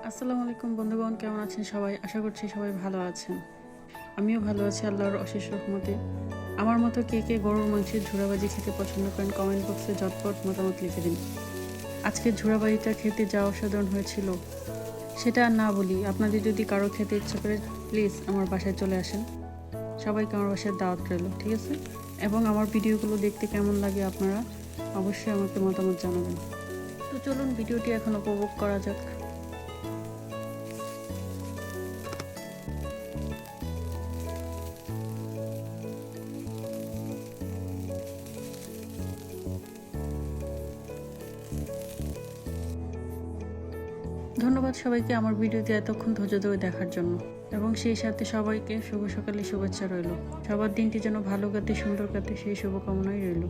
আসসালামু আলাইকুম বন্ধুগণ, কেমন আছেন সবাই? আশা করছি সবাই ভালো আছেন। আমিও ভালো আছি আল্লাহর অশেষ রহমতে। আমার মতো কে কে গরুর মাংসের ঝুরাবাজি খেতে পছন্দ করেন কমেন্ট বক্সে ঝটপট মতামত লিখে দিন। আজকে ঝুরাবাজিটা খেতে যা অসাধারণ হয়েছিল সেটা আর না বলি। আপনাদের যদি কারো খেতে ইচ্ছা করে প্লিজ আমার বাসায় চলে আসেন। সবাইকে আমার বাসায় দাওয়াত রইল, ঠিক আছে? এবং আমার ভিডিওগুলো দেখতে কেমন লাগে আপনারা অবশ্যই আমাকে মতামত জানাবেন। তো চলুন ভিডিওটি এখন উপভোগ করা যাক। ধন্যবাদ সবাইকে আমার ভিডিওতে এতক্ষণ ধৈর্য ধরে দেখার জন্য, এবং সেই সাথে সবাইকে শুভ সকালে শুভেচ্ছা রইল। সবার দিনটি যেন ভালো কাটে, সুন্দর কাটে, সেই শুভকামনাই রইল।